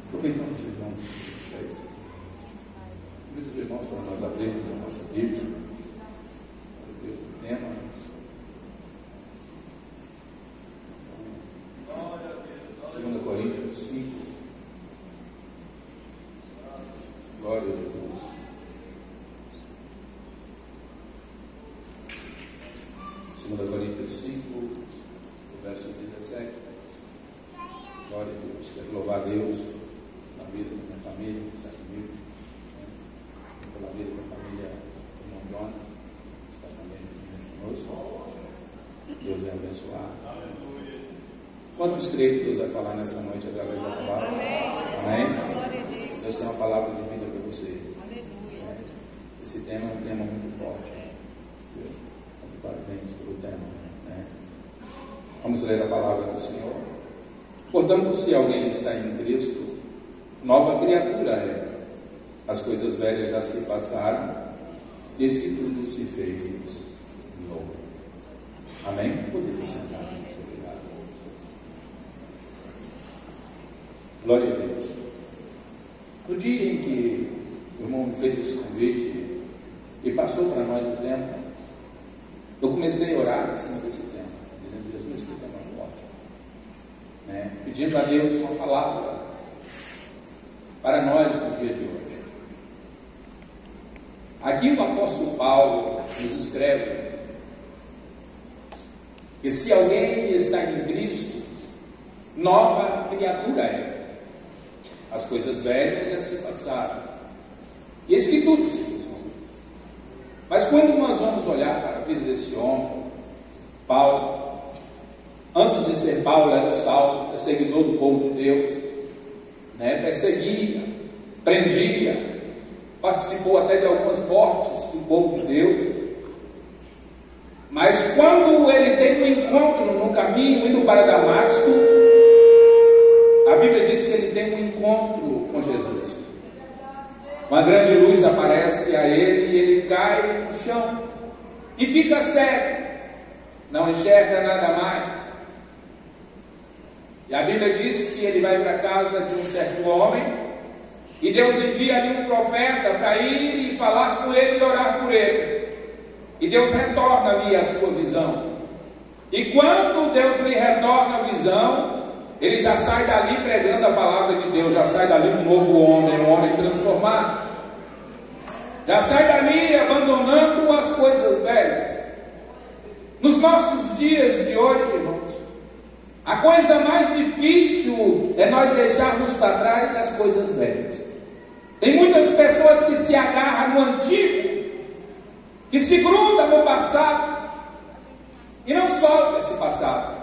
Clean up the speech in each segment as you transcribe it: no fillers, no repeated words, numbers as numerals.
Aproveitando os irmãos, muitos irmãos, para nós abrirmos a nossa Bíblia, Deus, o tema. 2 Coríntios 5. Glória a Jesus. 2 Coríntios 5, verso 17. Glória a Deus. Quero louvar a Deus na vida da minha família, que está comigo, pela vida da família do irmão John, que está também conosco. Deus é abençoado. Quantos creem que Deus vai falar nessa noite através da palavra? Amém? Deus tem uma palavra de vida para você. Esse tema é um tema muito forte. Parabéns pelo tema. Vamos ler a palavra do Senhor. Portanto, se alguém está em Cristo, nova criatura é. As coisas velhas já se passaram, e eis que tudo se fez novo. Amém? Podemos sentar. Obrigado. Glória a Deus. No dia em que o irmão fez esse convite e passou para nós o tema, eu comecei a orar em cima desse tema, dizendo: Jesus, que tema forte, pedindo a Deus uma palavra para nós no dia de hoje. Aqui o apóstolo Paulo nos escreve que se alguém está em Cristo, nova criatura é. As coisas velhas já se passaram, e eis que tudo se fez novo. Mas quando nós vamos olhar para a vida desse homem, Paulo, antes de ser Paulo, era o Saulo, perseguidor do povo de Deus, perseguia, prendia, participou até de algumas mortes do povo de Deus. Mas quando ele tem um encontro no caminho, indo para Damasco, a Bíblia diz que ele tem um encontro com Jesus. Uma grande luz aparece a ele e ele cai no chão e fica cego, não enxerga nada mais. E a Bíblia diz que ele vai para a casa de um certo homem e Deus envia ali um profeta para ir e falar com ele e orar por ele. E Deus retorna ali a sua visão. E quando Deus lhe retorna a visão, ele já sai dali pregando a palavra de Deus, já sai dali um novo homem, um homem transformado. Já sai dali abandonando as coisas velhas. Nos nossos dias de hoje, irmãos, a coisa mais difícil é nós deixarmos para trás as coisas velhas. Tem muitas pessoas que se agarram no antigo, que se grudam no passado e não soltam esse passado.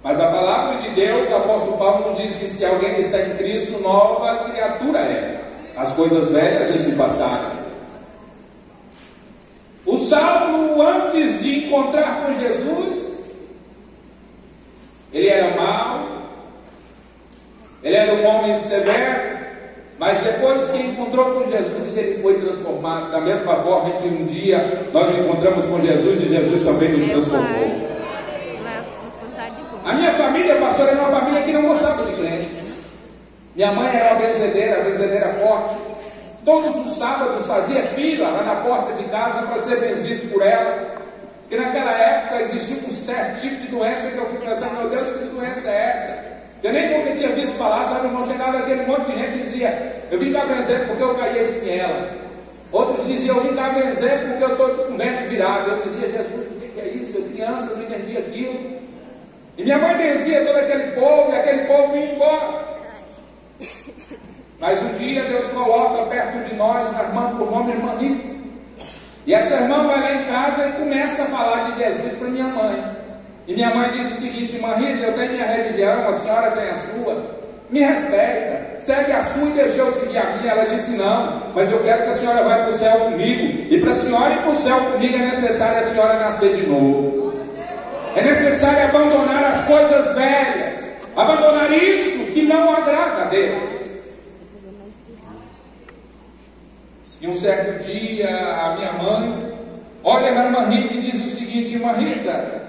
Mas a palavra de Deus, o apóstolo Paulo nos diz que se alguém está em Cristo, nova criatura é. As coisas velhas já se passaram. O Saulo, antes de encontrar com Jesus, ele era mau, ele era um homem severo, mas depois que encontrou com Jesus, ele foi transformado, da mesma forma que um dia nós encontramos com Jesus e Jesus também nos transformou. A minha família, pastor, era uma família que não gostava de crente. Minha mãe era uma benzedeira forte. Todos os sábados fazia fila lá na porta de casa para ser benzido por ela. Porque naquela época existia um certo tipo de doença que eu fui pensando: meu Deus, que doença é essa? Eu nem nunca tinha visto falar, sabe, irmão? Chegava aquele monte de gente e dizia: eu vim cá benzer porque eu caí a espinhela. Outros diziam: eu vim cá benzer porque eu estou com o vento virado. Eu dizia: Jesus, o que é isso? Eu criança, não entendia aquilo. E minha mãe benzia todo aquele povo, e aquele povo vinha embora. Mas um dia Deus coloca perto de nós uma irmã por nome Irmã Rita. E essa irmã vai lá em casa e começa a falar de Jesus para minha mãe. E minha mãe diz o seguinte: Irmã Rita, eu tenho minha religião, a senhora tem a sua. Me respeita, segue a sua e deixa eu seguir a minha. Ela disse: não, mas eu quero que a senhora vá para o céu comigo. E para a senhora ir para o céu comigo é necessário a senhora nascer de novo. É necessário abandonar as coisas velhas, abandonar isso que não agrada a Deus. E um certo dia a minha mãe olha na irmã Rita e diz o seguinte: Irmã Rita,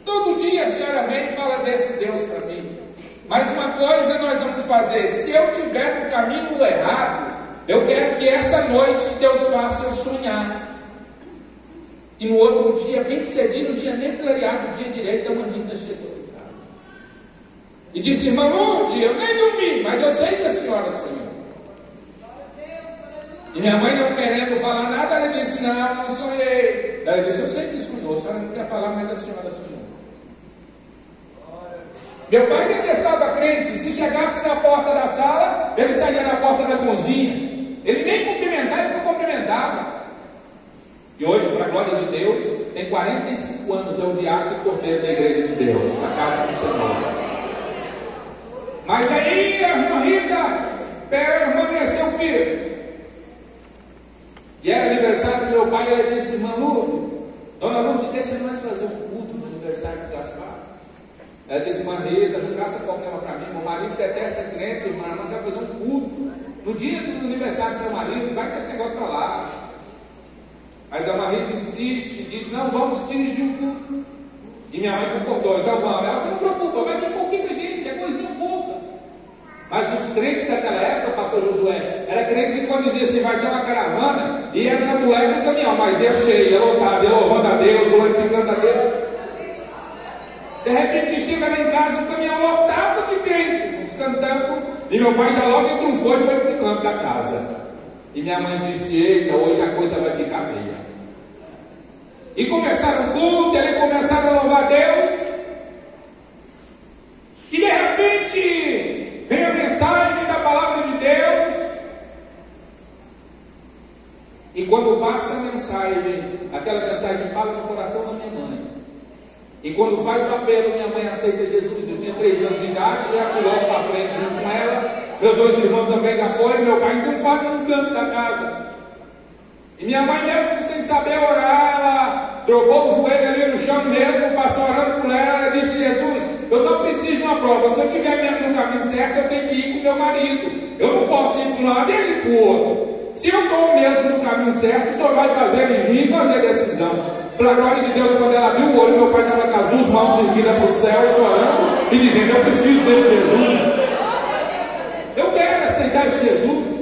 todo dia a senhora vem e fala desse Deus para mim, mas uma coisa nós vamos fazer fazer? Se eu estiver no caminho errado, eu quero que essa noite Deus faça eu sonhar. E no outro dia, bem cedinho, não tinha nem clareado o dia direito, a irmã Rita chegou em casa e disse: irmã Lourdes, eu nem dormi, mas eu sei que a senhora sonhou. E minha mãe, não querendo falar nada, ela disse: não sonhei. Ela disse: eu sei que sonhou, a senhora não quer falar, mas a senhora sonhou. Meu pai detestava crente. Se chegasse na porta da sala, ele saía na porta da cozinha. Ele nem cumprimentava, ele não cumprimentava. E hoje, para a glória de Deus, tem 45 anos, é o diácono e porteiro da igreja de Deus, na casa do Senhor. Mas aí a irmã Rita, a irmã nasceu filho. E era aniversário do meu pai, ela disse: irmã Lourdes, dona Lourdes, deixa nós fazer um culto no aniversário do Gaspar. Ela disse: irmã Rita, não caça problema para mim, meu marido detesta crente, irmã, não quer fazer um culto no dia do aniversário do meu marido, vai com esse negócio para lá. Mas a irmã Rita insiste, diz: não, vamos dirigir um culto. E minha mãe concordou: então vamos. Ela falou: não preocupa, vai ter pouquinha gente, é coisinha pouca. Mas os crentes daquela época, pastor Josué, era crente que quando dizia assim: vai ter uma caravana, e era na mulher do caminhão, mas ia cheio, ia lotado, ia louvando a Deus, glorificando a Deus. De repente chega lá em casa, o caminhão lotado de crente, uns cantando, e meu pai já logo entrunfou e foi para o canto da casa. E minha mãe disse: eita, hoje a coisa vai ficar feia. E começaram o culto, eles começaram a louvar a Deus. E de repente vem a mensagem da palavra de Deus. E quando passa a mensagem, aquela mensagem fala no coração da minha mãe. E quando faz o apelo, minha mãe aceita Jesus. Eu tinha 3 anos de idade, já tirou para frente junto com ela. Meus 2 irmãos também já foram. Meu pai triunfado num canto da casa. E minha mãe, mesmo sem saber orar, ela trocou o joelho ali no chão mesmo, passou orando por ela. Ela disse: Jesus, eu só preciso de uma prova. Se eu estiver mesmo no caminho certo, eu tenho que ir com meu marido. Eu não posso ir para um lado e ele para o outro. Se eu estou mesmo no caminho certo, o Senhor vai fazer em mim e fazer decisão. Para a glória de Deus, quando ela abriu o olho, meu pai estava com as 2 mãos erguidas para o céu, chorando e dizendo: eu preciso desse Jesus. Eu quero aceitar esse Jesus.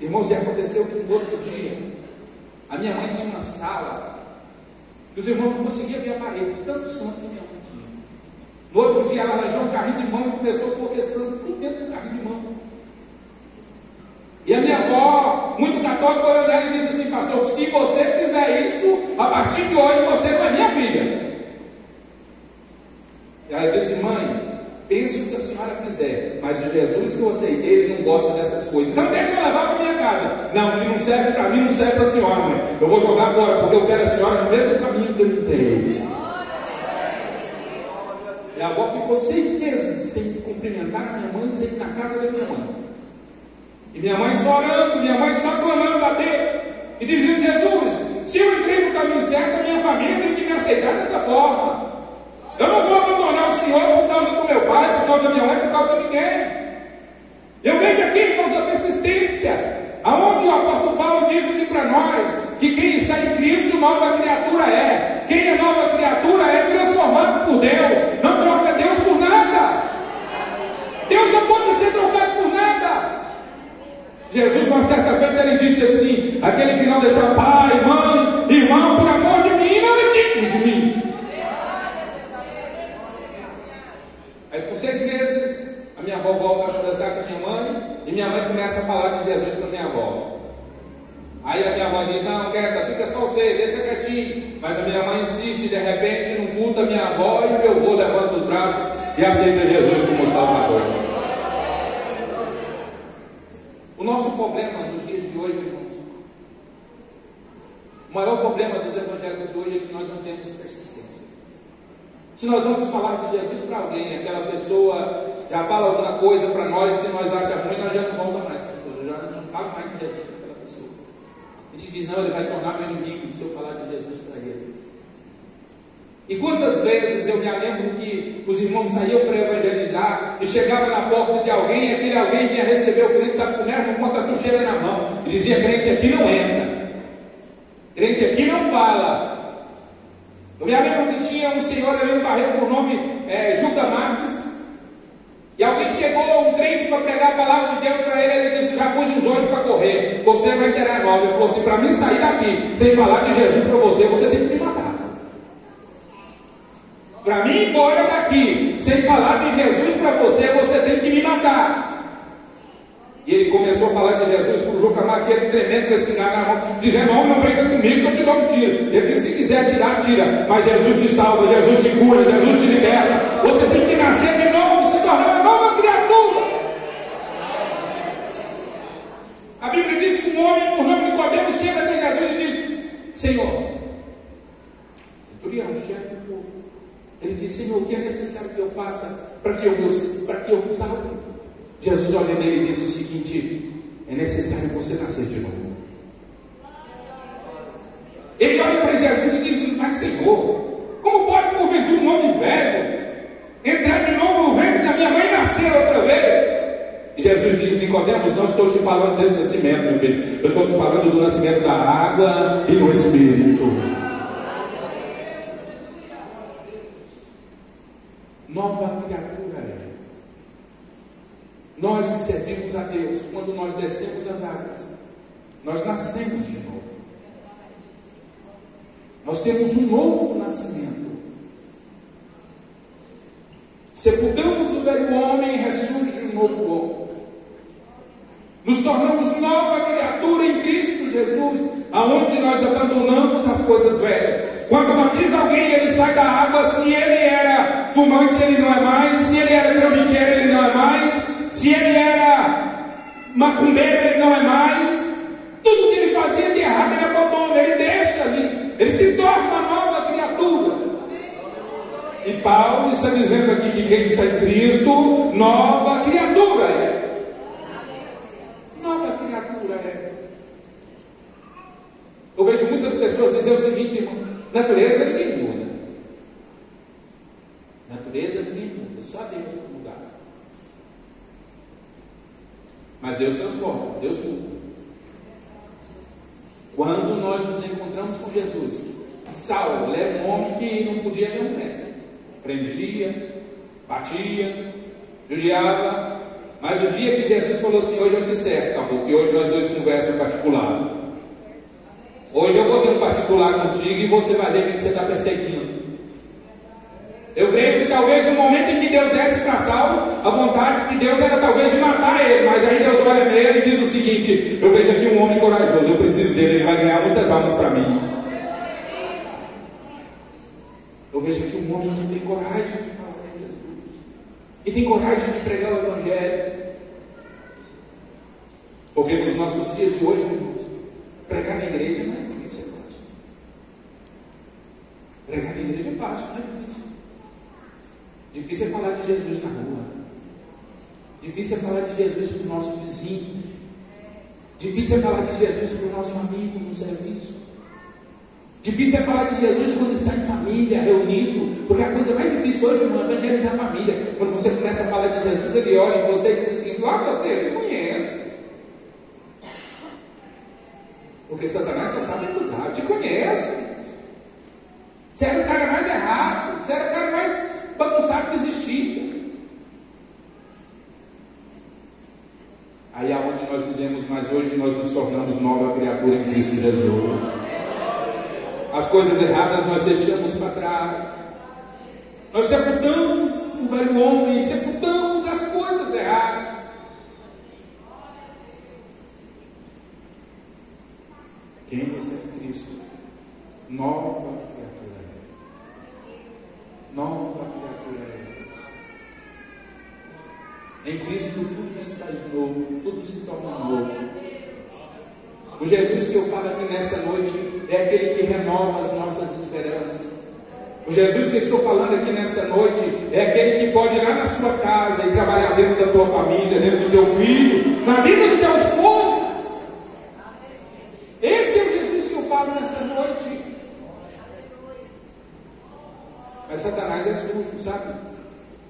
Irmãos, e aconteceu que no outro dia, a minha mãe tinha uma sala, e os irmãos não conseguiam ver a parede, de tanto santo que minha mãe tinha. No outro dia, ela arranjou um carrinho de mão e começou a colocar santo tudo dentro do carrinho de mão. E a minha avó, muito católica, olhou nela e disse assim: pastor, se você fizer isso, a partir de hoje você não é minha filha. E ela disse: mãe, pense o que a senhora quiser, mas o Jesus que eu aceitei, ele não gosta dessas coisas. Então deixa eu levar para minha casa. Não, que não serve para mim, não serve para a senhora, mãe. Eu vou jogar fora, porque eu quero a senhora no mesmo caminho que eu entrei. E a avó ficou 6 meses sem cumprimentar a minha mãe, sem ir na casa da minha mãe. E minha mãe só orando, minha mãe só clamando a Deus e dizendo: Jesus, se eu entrei no caminho certo, a minha família tem que me aceitar dessa forma. Eu não vou abandonar o Senhor por causa do meu pai, por causa da minha mãe, por causa de ninguém. Eu vejo aqui, irmãos, a persistência, aonde o apóstolo Paulo diz aqui para nós que quem está em Cristo, nova criatura é. Quem é nova criatura é transformado por Deus. Não troca Deus por nada. Deus não pode ser trocado por nada. Jesus, uma certa feita, ele disse assim: aquele que não deixar pai, mãe, irmão, por amor de mim, não é digno de mim. Mas com 6 meses, a minha avó volta a conversar com a minha mãe, e minha mãe começa a falar de Jesus para minha avó. Aí a minha avó diz: não, quieta, fica só você, deixa quietinho. Mas a minha mãe insiste, e de repente, no culto, a minha avó e o meu avô levantam os braços e aceita Jesus como Salvador. O nosso problema nos dias de hoje, irmãos, o maior problema dos evangélicos de hoje é que nós não temos persistência. Se nós vamos falar de Jesus para alguém, aquela pessoa já fala alguma coisa para nós que nós achamos ruim, nós já não volta mais, pastor. Eu já não falo mais de Jesus para aquela pessoa. A gente diz: não, ele vai tornar meu inimigo se eu falar de Jesus para ele. E quantas vezes eu me lembro que os irmãos saíam para evangelizar e chegavam na porta de alguém, e aquele alguém vinha receber o crente, sabe como era? Com a tucheira na mão, e dizia: crente aqui não entra, crente aqui não fala. Eu me lembro que tinha um senhor ali no Barreiro por nome Juca Marques, chegou um crente para pregar a palavra de Deus para ele, ele disse: já pus uns olhos para correr, você vai inteirar nova. Ele falou assim: para mim sair daqui sem falar de Jesus para você, você tem que me matar. Para mim ir embora daqui sem falar de Jesus para você, você tem que me matar. E ele começou a falar de Jesus para o João Camargo, que ele tremendo com a espingarda na mão, dizendo: homem, não brinca comigo que eu te dou um tiro. Ele disse: se quiser tirar, tira, mas Jesus te salva, Jesus te cura, Jesus te liberta. Você tem que nascer de novo, se tornar uma nova criatura. A Bíblia diz que um homem por nome de Nicodemo chega até Jesus e diz: Senhor, centurião, chefe do povo, ele diz: Senhor, o que é necessário que eu faça para que eu me salve? Jesus olha nele e diz o seguinte: é necessário você nascer de novo. Ele olha para Jesus e diz: mas Senhor, como pode porventura um homem velho entrar de novo no ventre da minha mãe e nascer outra vez? E Jesus diz: Nicodemos, não estou te falando desse nascimento, meu filho, eu estou te falando do nascimento da água e do Espírito. Nova criatura é. Nós que servimos a Deus, quando nós descemos as águas, nós nascemos de novo. Nós temos um novo nascimento. Sepultamos o velho homem e ressurge um novo homem. Nos tornamos nova criatura em Cristo Jesus, aonde nós abandonamos as coisas velhas. Quando batiza alguém, ele sai da água. Se ele era fumante, ele não é mais. Se ele era trambiqueiro, ele não é mais. Se ele era macumbeiro, ele não é mais. Tudo que ele fazia de errado, ele abandona, ele deixa ali. Ele se torna uma nova criatura. E Paulo está dizendo aqui que quem está em Cristo, nova criatura é. Nova criatura é. Eu vejo muitas pessoas dizer o seguinte, irmão: natureza ninguém muda. Natureza ninguém muda, só Deus para mudar. Mas Deus transforma, Deus muda. Quando nós nos encontramos com Jesus, Saulo, ele era um homem que não podia ver um crente. Prendia, batia, judiava. Mas o dia que Jesus falou assim: hoje eu te cerco, acabou, que hoje nós dois conversamos em particular. Hoje eu vou ter um particular contigo e você vai ver quem você está perseguindo. Eu creio que talvez no momento em que Deus desse para Saulo, a vontade de Deus era talvez de matar ele. Mas aí Deus olha nele e diz o seguinte: eu vejo aqui um homem corajoso, eu preciso dele, ele vai ganhar muitas almas para mim. Eu vejo aqui um homem que tem coragem de falar com Jesus, e tem coragem de pregar o Evangelho. Porque nos nossos dias de hoje, irmãos, pregar na igreja não é difícil, é fácil. Pregar na igreja é fácil, não é difícil. Difícil é falar de Jesus na rua. Difícil é falar de Jesus para o nosso vizinho. Difícil é falar de Jesus para o nosso amigo no serviço. Difícil é falar de Jesus quando está em família, reunido. Porque a coisa mais difícil hoje, irmão, é evangelizar a família. Quando você começa a falar de Jesus, ele olha em você e diz assim: lá você, eu te conheço. Porque Satanás só sabe acusar. Eu te conheço. Você era o cara mais errado. Você era o cara mais bagunçado que existia. Aí é onde nós dizemos: mas hoje nós nos tornamos nova criatura em Cristo Jesus. As coisas erradas nós deixamos para trás. Nós sepultamos o velho homem, sepultamos as coisas erradas. Quem está em Cristo, nova criatura é. Nova criatura é. Em Cristo tudo se faz novo, tudo se torna novo. O Jesus que eu falo aqui nessa noite é aquele que renova as nossas esperanças. O Jesus que estou falando aqui nessa noite é aquele que pode ir lá na sua casa e trabalhar dentro da tua família, dentro do teu filho, na vida do teu esposo. Esse é o Jesus que eu falo nessa noite. Mas Satanás é sujo, sabe?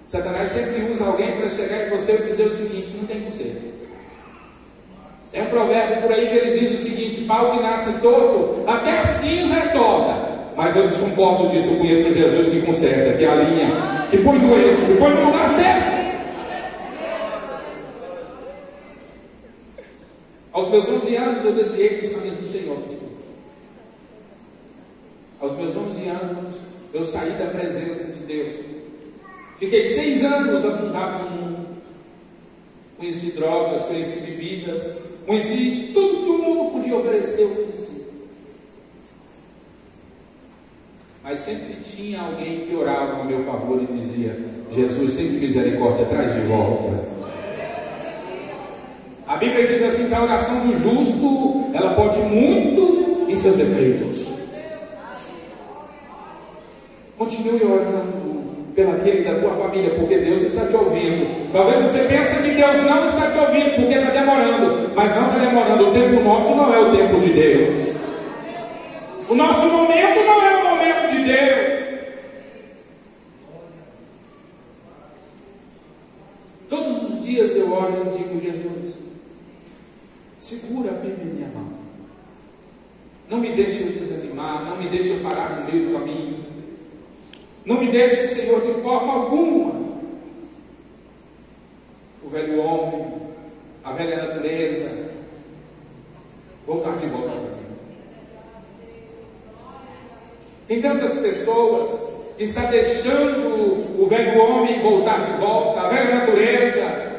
Satanás sempre usa alguém para chegar em você e dizer o seguinte: não tem conserto. É um provérbio por aí que ele diz o seguinte: pau que nasce torto, até a cinza é torta. Mas eu desconcordo disso. Eu conheço Jesus que conserta, que alinha, que põe no eixo, que põe no lugar certo. meus 11 anos eu desviei dos caminhos do Senhor, pastor. Aos meus 11 anos eu saí da presença de Deus. Fiquei 6 anos afundado no mundo. Conheci drogas, conheci bebidas, conheci tudo que o mundo podia oferecer, eu conheci. Mas sempre tinha alguém que orava a meu favor e dizia: Jesus, tem misericórdia, traz de volta. A Bíblia diz assim que a oração do justo, ela pode muito em seus defeitos. Continue orando pelaquele da tua família, porque Deus está te ouvindo. Talvez você pense que Deus não está te ouvindo, porque está demorando. Mas não está demorando. O tempo nosso não é o tempo de Deus. O nosso momento não é o momento de Deus. Todos os dias eu oro e digo: Jesus, segura bem minha mão. Não me deixe eu desanimar, não me deixe eu parar no meio do caminho. Não me deixe, Senhor, de forma alguma o velho homem, a velha natureza voltar de volta para mim. Tem tantas pessoas que estão deixando o velho homem voltar de volta, a velha natureza.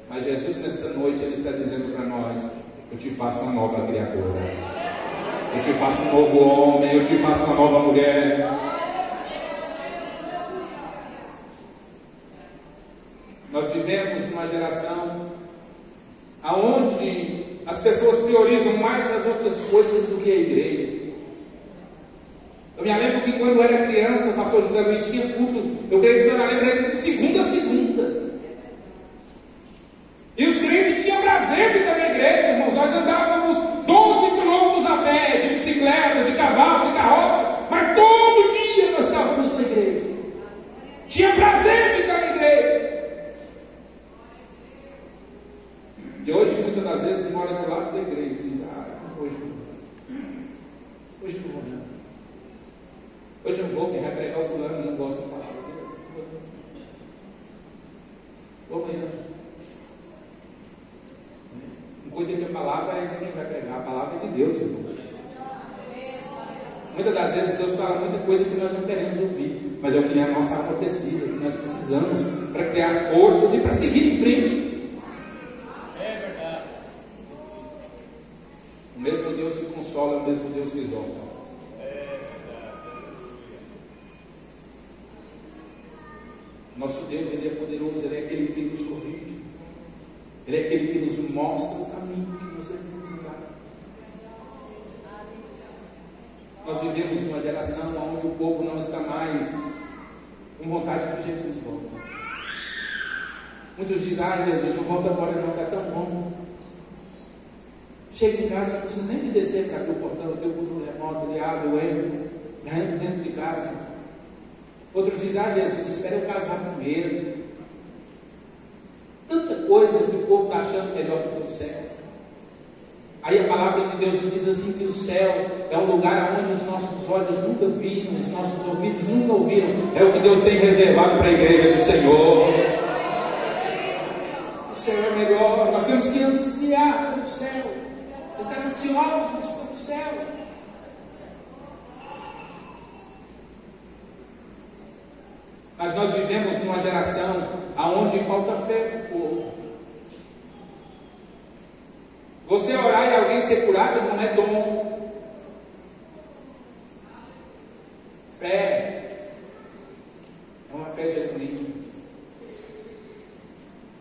Mas Jesus, nesta noite, Ele está dizendo para nós: eu te faço uma nova criatura. Eu te faço um novo homem, eu te faço uma nova mulher. Nós vivemos numa geração onde as pessoas priorizam mais as outras coisas do que a igreja. Eu me lembro que quando eu era criança, o pastor José Luiz tinha culto, eu creio que o senhor lembra ele, de segunda a segunda. E os crentes tinham prazer de estar na igreja, irmãos. Nós andávamos 12 quilômetros a pé, de bicicleta, de cavalo, de carroça, mas todo dia nós estávamos na igreja. Tinha prazer de estar na igreja. E hoje, muitas das vezes, mora do lado da igreja e diz: hoje não vou não. Hoje eu vou, quem vai pregar o fulano não gosta de falar. Vou amanhã. Uma coisa que a palavra é de quem vai pregar, a palavra é de Deus, irmãos. Muitas das vezes Deus fala muita coisa que nós não queremos ouvir, mas é o que a nossa alma precisa, que nós precisamos para criar forças e para seguir em frente. O mesmo Deus que consola é o mesmo Deus que exalta. Nosso Deus, Ele é poderoso, Ele é aquele que nos corrige, Ele é aquele que nos mostra o caminho que nós devemos andar. Nós vivemos numa geração onde o povo não está mais com vontade que Jesus volta. Muitos dizem: Jesus, não volta agora não, está tão bom. Chega em casa, não precisa nem de descer para aqui o portão, tem o controle remoto, ele abre, eu entro dentro de casa. Outros dizem: Jesus, espera eu casar primeiro. Tanta coisa que o povo está achando melhor do que o céu. Aí a palavra de Deus nos diz assim que o céu é um lugar onde os nossos olhos nunca viram, os nossos ouvidos nunca ouviram. É o que Deus tem reservado para a igreja do Senhor. O céu é melhor, nós temos que ansiar pelo céu, estar ansiosos pelo céu. Mas nós vivemos numa geração onde falta fé para o povo. Você orar e alguém ser curado não é dom. Fé é uma fé genuína.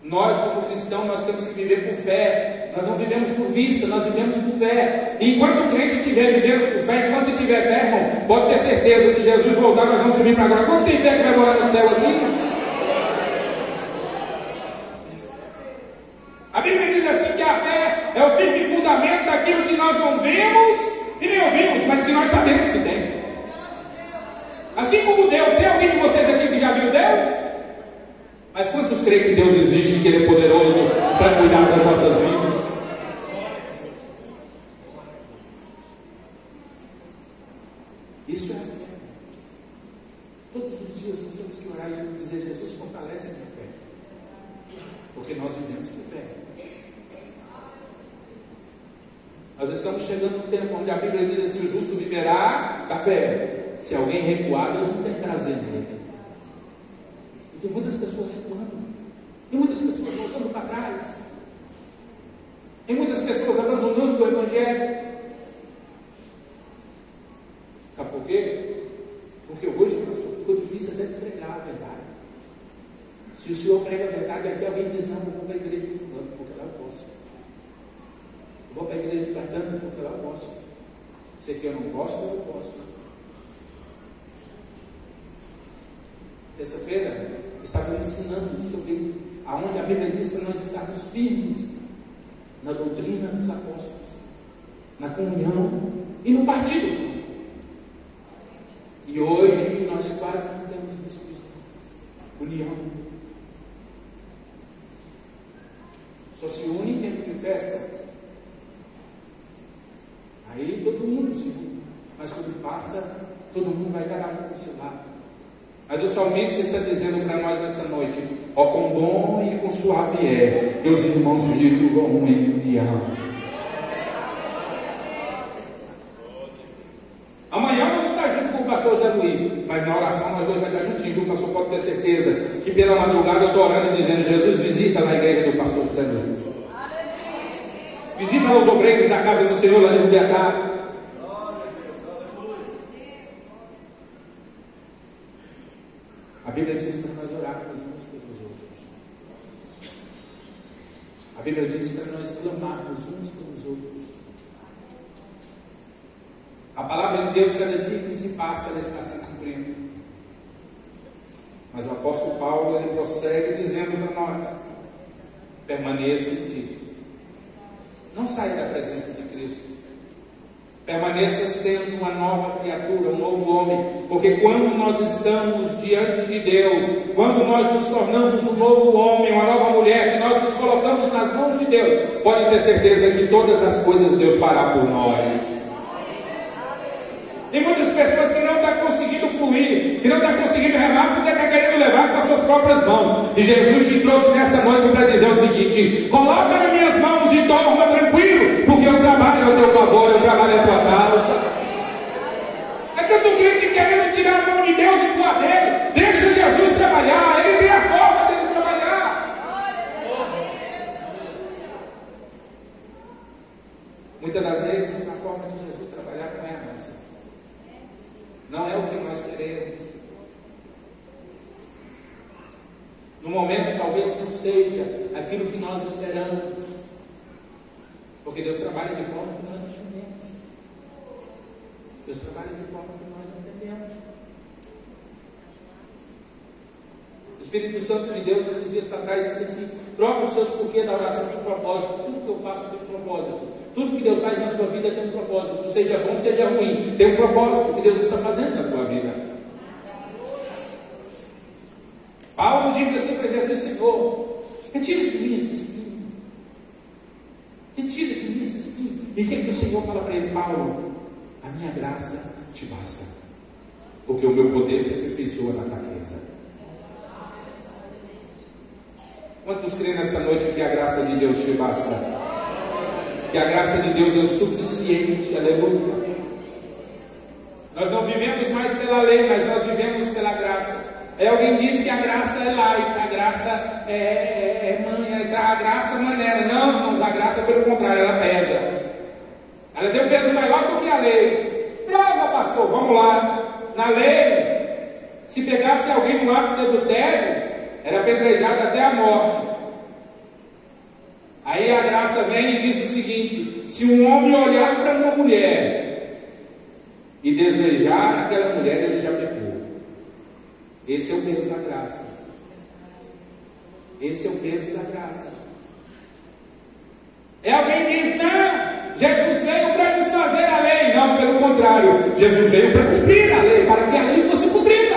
Nós, como cristãos, nós temos que viver por fé. Nós não vivemos por vista, nós vivemos por fé. E enquanto o crente estiver vivendo por fé, enquanto você tiver fé, irmão, pode ter certeza, se Jesus voltar, nós vamos subir para agora. Quantos tem fé que vai morar no céu aqui? A Bíblia diz assim que a fé é o firme fundamento daquilo que nós não vemos e nem ouvimos, mas que nós sabemos que tem. Assim como Deus, tem alguém de vocês aqui que já viu Deus? Mas quantos creem que Deus existe, que Ele é poderoso para cuidar das nossas vidas? Isso é a fé. Todos os dias nós temos que orar e dizer: Jesus, fortalece a minha fé, porque nós vivemos por fé. Nós estamos chegando no tempo onde a Bíblia diz assim: o justo viverá da fé. Se alguém recuar, Deus não tem prazer nele. E tem muitas pessoas recuando, tem muitas pessoas voltando para trás, tem muitas pessoas abandonando o Evangelho. Sabe por quê? Porque hoje, pastor, ficou difícil até de pregar a verdade. Se o senhor prega a verdade, aqui alguém diz: não, eu vou para a igreja de fulano, porque lá eu posso. Eu vou para a igreja de Bertano, porque lá eu posso. Você que eu não posso, eu posso. Terça-feira, estava ensinando sobre aonde a Bíblia diz para nós estarmos firmes na doutrina dos apóstolos, na comunhão e no partido. E hoje nós quase não temos visto isso. União. Só se une em tempo de festa. Aí todo mundo se une. Mas quando passa, todo mundo vai cada um para o seu lado. Mas o salmista está dizendo para nós nessa noite: ó, quão bom e quão suave é que os irmãos vivam em união. Amanhã nós vamos estar junto com o pastor Zé Luiz, mas na oração nós dois vamos estar juntinhos. O pastor pode ter certeza que pela madrugada eu estou orando e dizendo: Jesus, visita na igreja do pastor José Luiz, visita os obreiros da casa do Senhor lá de Ubiatá. A Bíblia diz para nós orarmos uns pelos outros. A Bíblia diz para nós clamarmos uns pelos outros. A palavra de Deus, cada dia que se passa, ela está se cumprindo. Mas o apóstolo Paulo, ele prossegue dizendo para nós: permaneça em Cristo. Não saia da presença de Cristo. Permaneça sendo uma nova criatura, um novo homem. Porque quando nós estamos diante de Deus, quando nós nos tornamos um novo homem, uma nova mulher, que nós nos colocamos nas mãos de Deus, pode ter certeza que todas as coisas Deus fará por nós. Tem muitas pessoas que não estão conseguindo fluir, que não estão conseguindo remar, porque está querendo levar com as suas próprias mãos. E Jesus te trouxe nessa noite para dizer o seguinte: coloca nas minhas mãos e dorma tranquilo, porque eu trabalho ao teu favor, eu trabalho a tua causa. É tanto crente querendo tirar a mão de Deus e pôr dele. Deixa Jesus trabalhar, ele tem a forma dele trabalhar. Muitas das vezes a forma de Jesus trabalhar não é a nossa. Não é o que nós queremos. No momento talvez não seja aquilo que nós esperamos, porque Deus trabalha de forma que nós não entendemos. Deus trabalha de forma que nós não entendemos. O Espírito Santo de Deus, esses dias para trás, disse assim: troca os seus porquê da oração de propósito. Tudo que eu faço tem um propósito. Tudo que Deus faz na sua vida tem um propósito. Seja bom, seja ruim, tem um propósito que Deus está fazendo na tua vida. Paulo diz assim para Jesus: Senhor, retira de mim esse espinho. Retira de mim esse espinho. E o que o Senhor fala para ele? Paulo, a minha graça te basta, porque o meu poder se aperfeiçoa na fraqueza. Quantos creem nesta noite que a graça de Deus te basta? Que a graça de Deus é o suficiente, aleluia. Nós não vivemos mais pela lei, mas nós vivemos pela graça. Alguém diz que a graça é light, a graça a graça maneira. Não, irmãos, a graça pelo contrário, ela pesa. Ela tem um peso maior do que a lei. Prova, pastor, vamos lá. Na lei, se pegasse alguém no ato de adultério, era apedrejado até a morte. Aí a graça vem e diz o seguinte: se um homem olhar para uma mulher e desejar aquela mulher, ele já pecou. Esse é o peso da graça. Esse é o peso da graça. Alguém diz: não, Jesus veio para desfazer a lei. Não, pelo contrário, Jesus veio para cumprir a lei, para que a lei fosse cumprida.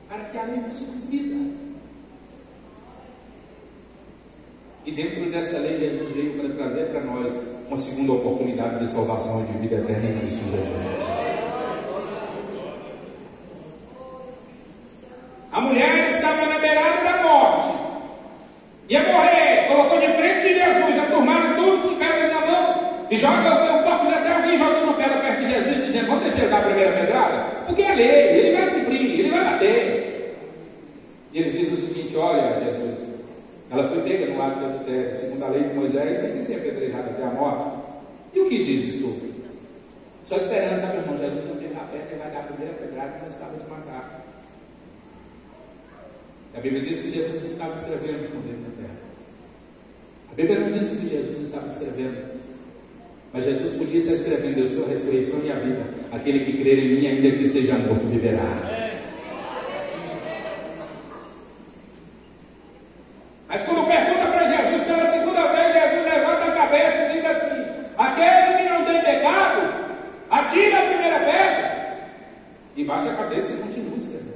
Para que a lei fosse cumprida. E dentro dessa lei, Jesus veio para trazer para nós uma segunda oportunidade de salvação e de vida eterna em Cristo Jesus. A mulher estava na beirada da morte, ia morrer, colocou de frente pedrada? Porque é lei, ele vai cumprir, ele vai bater. E eles dizem o seguinte: olha, Jesus, ela foi pega no ato do adultério, segundo a lei de Moisés, tem que ser apedrejada até a morte. E o que dizes tu? Só esperando, sabe, irmão? Jesus não pegar a pedra e vai dar a primeira pedrada e nós estávamos de matar. A Bíblia diz que Jesus estava escrevendo quando veio na terra. A Bíblia não diz que Jesus estava escrevendo, mas Jesus podia estar escrevendo: eu sou a ressurreição e a vida, aquele que crer em mim, ainda que esteja morto, viverá. Mas quando pergunta para Jesus pela segunda vez, Jesus levanta a cabeça e diz assim: aquele que não tem pecado, atira a primeira pedra. E baixa a cabeça e continua escrevendo.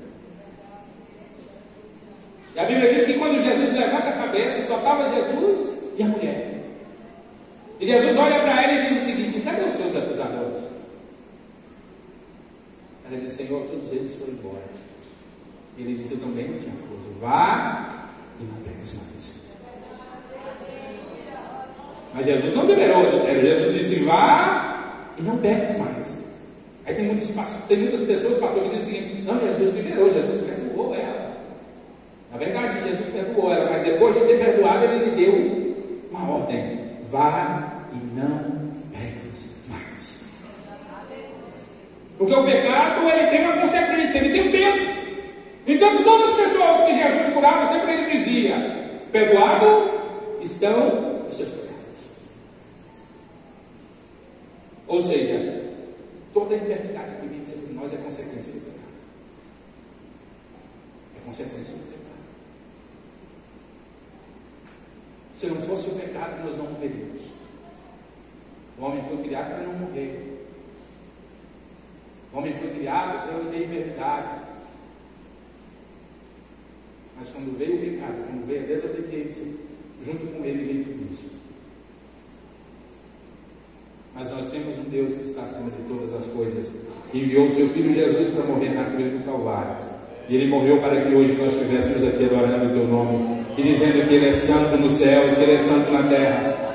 E a Bíblia diz que quando Jesus levanta a cabeça, só estava Jesus e a mulher. E Jesus olha para ela e diz o seguinte: cadê os seus acusadores? Ela diz: Senhor, todos eles foram embora. E ele diz: eu também não te acuso. Vá e não peques mais. Mas Jesus não liberou o adultério. Jesus disse: vá e não peques mais. Aí tem muitas pessoas, pastor, que dizem o seguinte: não, Jesus liberou, Jesus perdoou ela. Na verdade, Jesus perdoou ela, mas depois de ter perdoado, ele lhe deu uma ordem: vá e não peques mais. Porque o pecado, ele tem uma consequência, ele tem um tempo. Então, todas as pessoas que Jesus curava, sempre ele dizia: perdoado estão os seus pecados. Ou seja, toda a enfermidade que vem sobre nós é consequência do pecado. É consequência do pecado. Se não fosse o pecado, nós não morreríamos. O homem foi criado para não morrer. O homem foi criado para não ter enfermidade. Mas quando veio o pecado, quando veio a desobediência, junto com ele veio tudo isso. Mas nós temos um Deus que está acima de todas as coisas. E enviou o seu Filho Jesus para morrer na cruz do Calvário. E ele morreu para que hoje nós estivéssemos aqui adorando o teu nome e dizendo que ele é santo nos céus, que ele é santo na terra.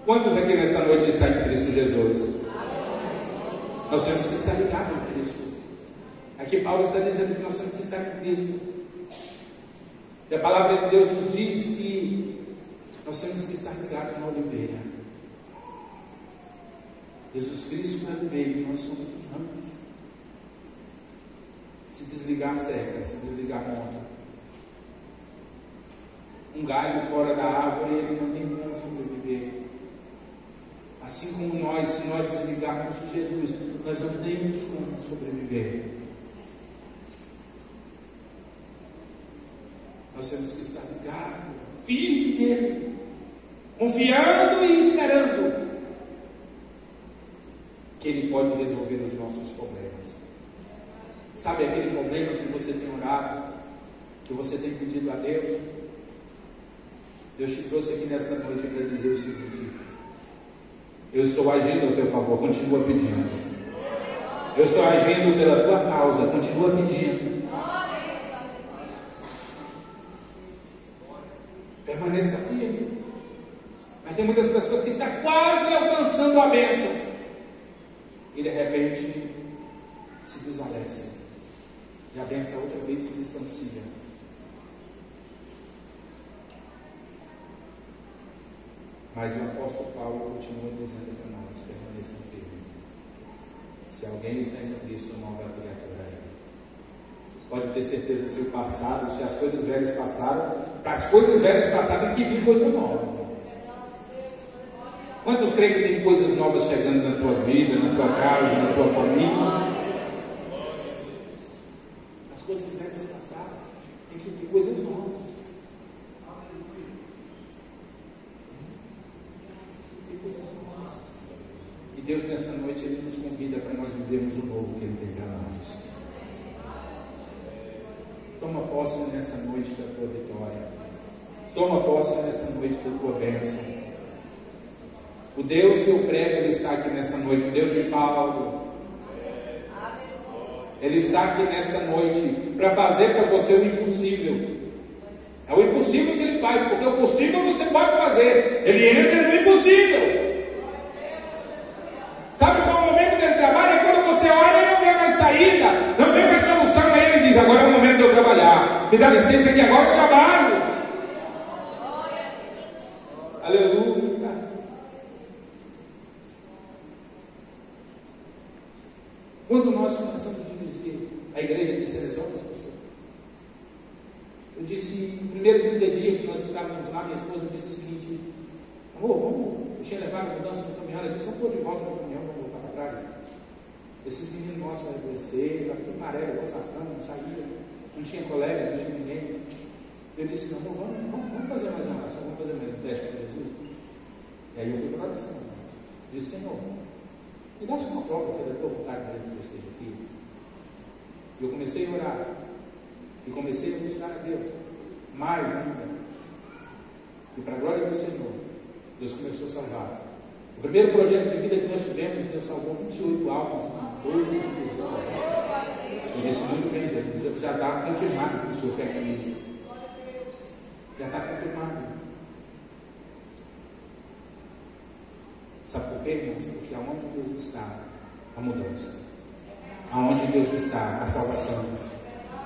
Quantos aqui nessa noite estão em Cristo Jesus? Nós temos que estar ligados em Cristo. Aqui Paulo está dizendo que nós temos que estar em Cristo. E a palavra de Deus nos diz que nós temos que estar ligados na oliveira. Jesus Cristo é a oliveira e nós somos os ramos. Se desligar seca, se desligar monta. Um galho fora da árvore, ele não tem como sobreviver. Assim como nós, se nós desligarmos de Jesus, nós não temos como sobreviver. Nós temos que estar ligados, firme nele, confiando e esperando que ele pode resolver os nossos problemas. Sabe aquele problema que você tem orado, que você tem pedido a Deus? Deus te trouxe aqui nessa noite para dizer o seguinte: eu estou agindo a teu favor, continua pedindo. Eu estou agindo pela tua causa, continua pedindo. Permaneça firme. Mas tem muitas pessoas que estão quase alcançando a bênção e de repente se desvalecem. E a bênção outra vez se distancia. Mas o apóstolo Paulo continua dizendo para nós: permaneçam firmes. Se alguém está em Cristo, nova criatura é. Pode ter certeza, se o passado, se as coisas velhas passaram, para as coisas velhas passaram, tem que vir coisa nova. Quantos creem que tem coisas novas chegando na tua vida, na tua casa, na tua família? As coisas velhas passaram, tem que vir coisas novas. E Deus nessa noite Ele nos convida para nós vivermos o novo que Ele tem para nós. Toma posse nessa noite da tua vitória. Toma posse nessa noite da tua bênção. O Deus que eu prego, Ele está aqui nessa noite. O Deus de Paulo, Ele está aqui nesta noite para fazer para você o impossível. É o impossível que Ele faz, porque o possível você pode fazer. Ele entra no impossível. Sabe qual é o momento que ele trabalha? É quando você olha e não vê mais saída, não vê mais solução. Aí ele diz: agora é o momento de eu trabalhar. Me dá licença que agora eu trabalho. Aleluia. Quando nós começamos a dizer a igreja de Cerezonas, pastor, eu disse, no primeiro dia que nós estávamos lá, minha esposa disse o seguinte: amor, vamos levar a mudança no caminhão. Ela disse: não for de volta no caminhão, vamos voltar para trás. Esses meninos nossos vão adoecer, estava tudo amarelo, igual safrão, não saía, não tinha colega, não tinha ninguém. Eu disse: não, vamos fazer mais uma oração, vamos fazer mais um teste com Jesus. E aí eu fui para a oração. Disse: Senhor, me dá uma prova que é da tua vontade mesmo que eu esteja aqui. E eu comecei a orar, e comecei a buscar a Deus, mais ainda. E para a glória do Senhor, Deus começou a salvar. O primeiro projeto de vida que nós tivemos, Deus salvou 28 almas, 12 Jesus. Eu disse: muito bem, Jesus, já está confirmado que o Senhor quer comigo. Já está confirmado. Sabe por quê, irmãos? Porque aonde Deus está, a mudança. Aonde Deus está, a salvação.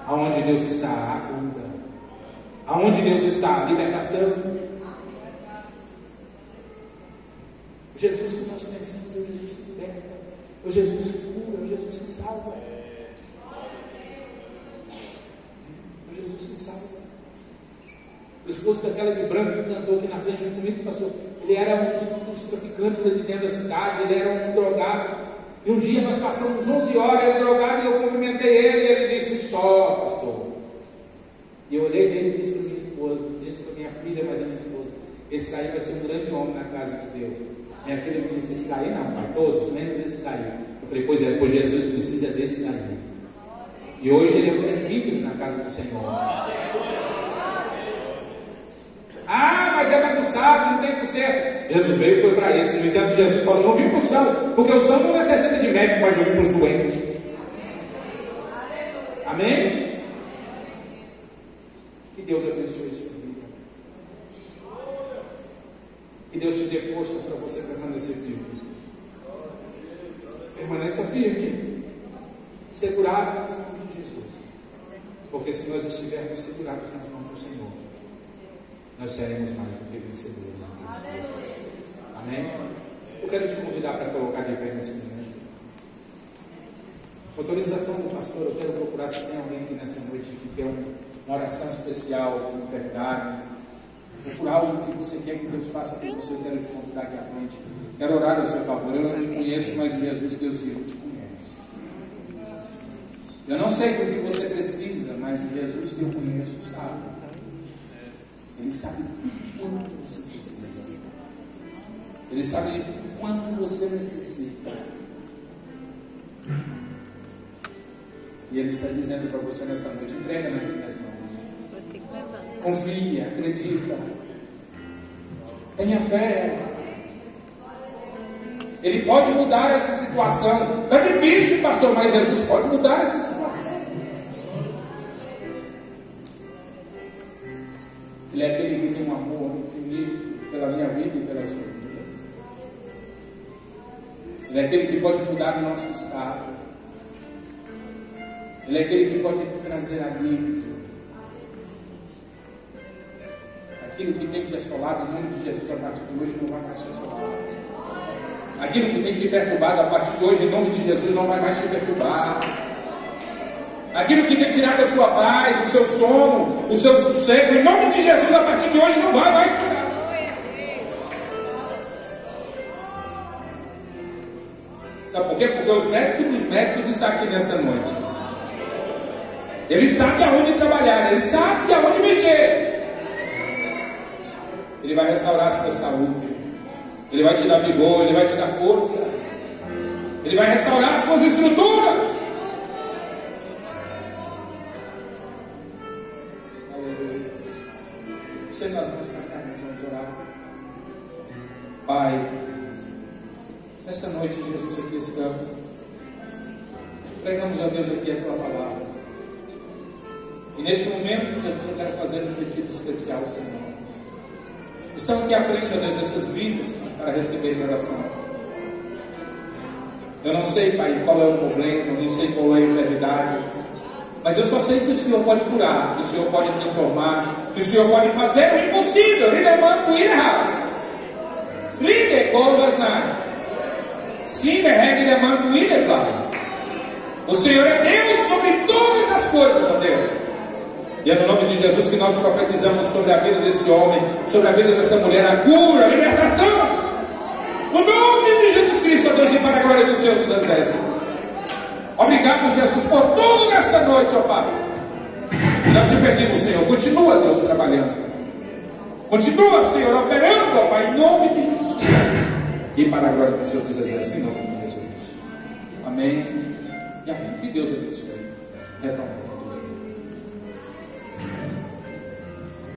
Aonde Deus está, a cura. Aonde Deus está, a libertação. O Jesus que nós conhecemos é o Jesus que liberta, é o Jesus que cura, é o Jesus que salva. É o Jesus que salva. O esposo daquela de branco que cantou aqui na frente comigo, pastor, ele era um dos traficantes de dentro da cidade, ele era um drogado. E um dia nós passamos 11 horas, ele drogado, e eu cumprimentei ele, e ele disse: só, pastor. E eu olhei nele e disse para minha esposa, disse para minha filha, mas a minha esposa: esse daí vai ser um grande homem na casa de Deus. Minha filha me disse: esse daí não, pai, todos, menos esse daí. Eu falei: pois é, pois Jesus precisa desse daí. E hoje ele é o presbítero na casa do Senhor. Ah, mas é bagunçado, não tem conserto. Jesus veio e foi para esse. No entanto, Jesus falou: não vim para o são, porque o são não necessita de médico, mas eu vim para os doentes. Amém? Que Deus abençoe sua vida. Que Deus te dê força para você permanecer firme. Permaneça firme, segurado nas mãos de Jesus. Porque se nós estivermos segurados nas mãos do Senhor, nós seremos mais do que vencedores. Amém? Eu quero te convidar para colocar de pé nesse momento. Autorização do pastor, eu quero procurar se tem alguém aqui nessa noite que quer uma oração especial, um verdade, por algo que você quer que Deus faça por você. Eu quero te convidar aqui à frente. Quero orar ao seu favor. Eu não te conheço, mas o Jesus que eu sirvo te conhece. Eu não sei do que você precisa, mas o Jesus que eu conheço sabe. Ele sabe de quanto você precisa. Ele sabe de quanto você necessita. E Ele está dizendo para você nessa noite: entrega nas minhas mãos. Confia, acredita. Tenha fé. Ele pode mudar essa situação. Está difícil, pastor, mas Jesus pode mudar essa situação. Ele é aquele que tem um amor infinito pela minha vida e pela sua vida. Ele é aquele que pode mudar o nosso estado. Ele é aquele que pode trazer alívio. Aquilo que tem te assolado, em nome de Jesus, a partir de hoje não vai mais te assolar. Aquilo que tem te perturbado, a partir de hoje, em nome de Jesus, não vai mais te perturbar. Aquilo que tem tirado a sua paz, o seu sono, o seu sossego, em nome de Jesus, a partir de hoje não vai mais tirar. Sabe por quê? Porque os médicos dos médicos estão aqui nessa noite. Ele sabe aonde trabalhar, ele sabe aonde mexer. Ele vai restaurar a sua saúde. Ele vai te dar vigor, ele vai te dar força. Ele vai restaurar as suas estruturas. Senta as mãos para cá, nós vamos orar. Pai, nessa noite, Jesus, aqui estamos. Pregamos a Deus aqui a tua palavra. E neste momento, Jesus, eu quero fazer um pedido especial ao Senhor. Estão aqui à frente, ó Deus, essas vidas para receber oração. Eu não sei, Pai, qual é o problema, eu não sei qual é a enfermidade, mas eu só sei que o Senhor pode curar, que o Senhor pode transformar, que o Senhor pode fazer o impossível. Rilemanto irras. Ride colvas na. Sim, regilemanto irefla. O Senhor é Deus sobre todas as coisas, ó Deus. E é no nome de Jesus que nós profetizamos sobre a vida desse homem, sobre a vida dessa mulher, a cura, a libertação. No nome de Jesus Cristo, ó Deus, e para a glória do Senhor dos Exércitos. Obrigado, Jesus, por tudo nesta noite, ó Pai. Nós te pedimos, Senhor, continua, Deus, trabalhando. Continua, Senhor, operando, ó Pai, em nome de Jesus Cristo. E para a glória do Senhor dos Exércitos, em nome de Jesus. Amém e amém. Que Deus abençoe. Retorne.